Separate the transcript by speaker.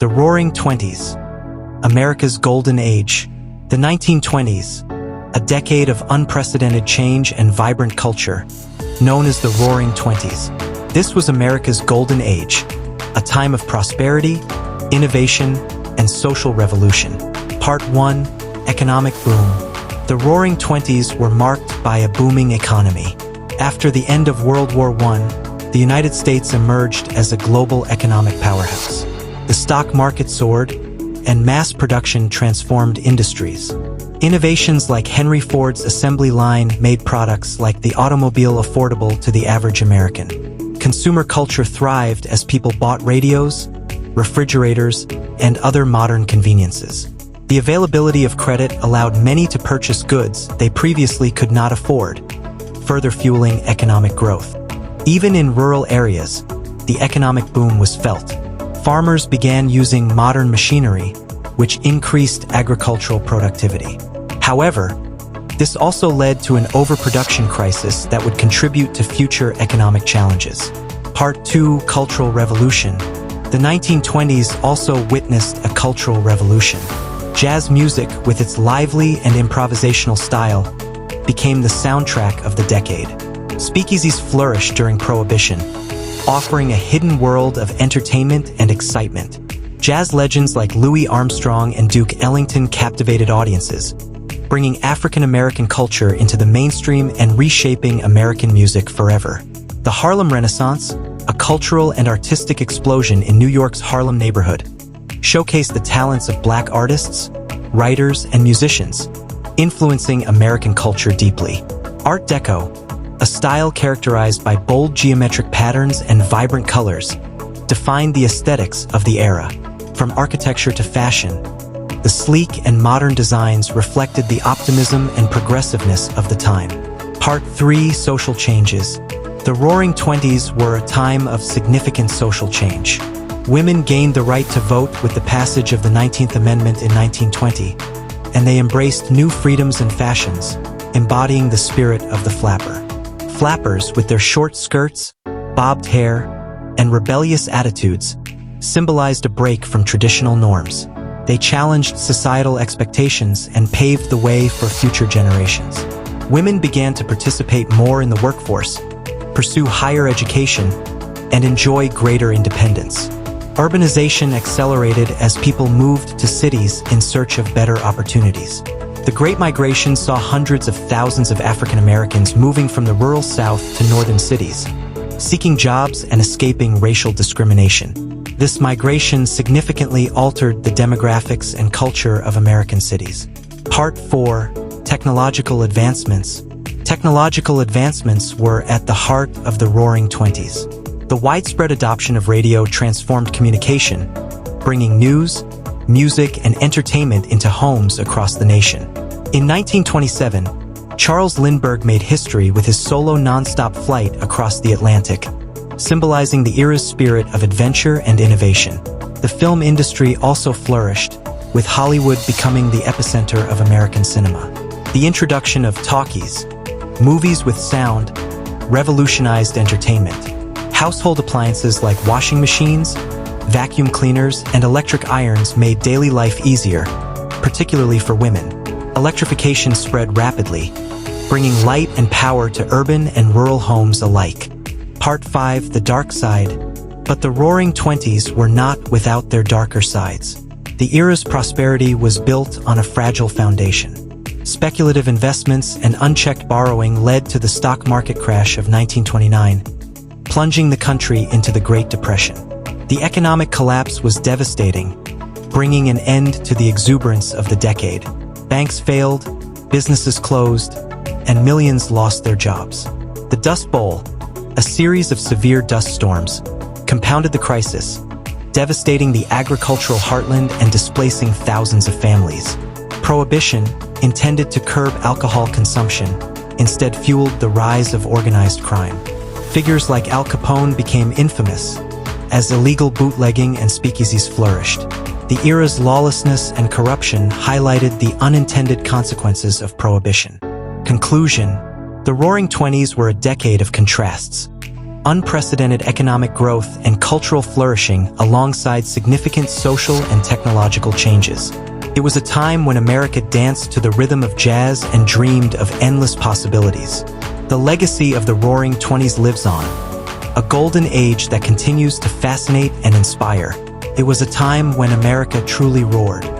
Speaker 1: The Roaring Twenties, America's Golden Age. The 1920s, a decade of unprecedented change and vibrant culture, known as the Roaring Twenties. This was America's golden age, a time of prosperity, innovation, and social revolution. Part 1. Economic boom. The Roaring Twenties were marked by a booming economy. After the end of World War I, the United States emerged as a global economic powerhouse. The stock market soared, and mass production transformed industries. Innovations like Henry Ford's assembly line made products like the automobile affordable to the average American. Consumer culture thrived as people bought radios, refrigerators, and other modern conveniences. The availability of credit allowed many to purchase goods they previously could not afford, further fueling economic growth. Even in rural areas, the economic boom was felt. Farmers began using modern machinery, which increased agricultural productivity. However, this also led to an overproduction crisis that would contribute to future economic challenges. Part 2. Cultural Revolution. The 1920s also witnessed a cultural revolution. Jazz music, with its lively and improvisational style, became the soundtrack of the decade. Speakeasies flourished during Prohibition, offering a hidden world of entertainment and excitement. Jazz legends like Louis Armstrong and Duke Ellington captivated audiences, bringing African-American culture into the mainstream and reshaping American music forever. The Harlem Renaissance, a cultural and artistic explosion in New York's Harlem neighborhood, showcased the talents of Black artists, writers, and musicians, influencing American culture deeply. Art Deco, a style characterized by bold geometric patterns and vibrant colors, defined the aesthetics of the era. From architecture to fashion, the sleek and modern designs reflected the optimism and progressiveness of the time. Part 3. Social changes. The Roaring Twenties were a time of significant social change. Women gained the right to vote with the passage of the 19th Amendment in 1920, and they embraced new freedoms and fashions, embodying the spirit of the flapper. Flappers, with their short skirts, bobbed hair, and rebellious attitudes, symbolized a break from traditional norms. They challenged societal expectations and paved the way for future generations. Women began to participate more in the workforce, pursue higher education, and enjoy greater independence. Urbanization accelerated as people moved to cities in search of better opportunities. The Great Migration saw hundreds of thousands of African Americans moving from the rural South to northern cities, seeking jobs and escaping racial discrimination. This migration significantly altered the demographics and culture of American cities. Part 4. Technological advancements. Technological advancements were at the heart of the Roaring Twenties. The widespread adoption of radio transformed communication, bringing news, music, and entertainment into homes across the nation. In 1927, Charles Lindbergh made history with his solo non-stop flight across the Atlantic, symbolizing the era's spirit of adventure and innovation. The film industry also flourished, with Hollywood becoming the epicenter of American cinema. The introduction of talkies, movies with sound, revolutionized entertainment. Household appliances like washing machines, vacuum cleaners, and electric irons made daily life easier, particularly for women. Electrification spread rapidly, bringing light and power to urban and rural homes alike. Part 5. The Dark Side. But the Roaring Twenties were not without their darker sides. The era's prosperity was built on a fragile foundation. Speculative investments and unchecked borrowing led to the stock market crash of 1929, plunging the country into the Great Depression. The economic collapse was devastating, bringing an end to the exuberance of the decade. Banks failed, businesses closed, and millions lost their jobs. The Dust Bowl, a series of severe dust storms, compounded the crisis, devastating the agricultural heartland and displacing thousands of families. Prohibition, intended to curb alcohol consumption, instead fueled the rise of organized crime. Figures like Al Capone became infamous, as illegal bootlegging and speakeasies flourished. The era's lawlessness and corruption highlighted the unintended consequences of Prohibition. Conclusion. The Roaring Twenties were a decade of contrasts. unprecedented economic growth and cultural flourishing alongside significant social and technological changes. It was a time when America danced to the rhythm of jazz and dreamed of endless possibilities. The legacy of the Roaring Twenties lives on, a golden age that continues to fascinate and inspire. It was a time when America truly roared.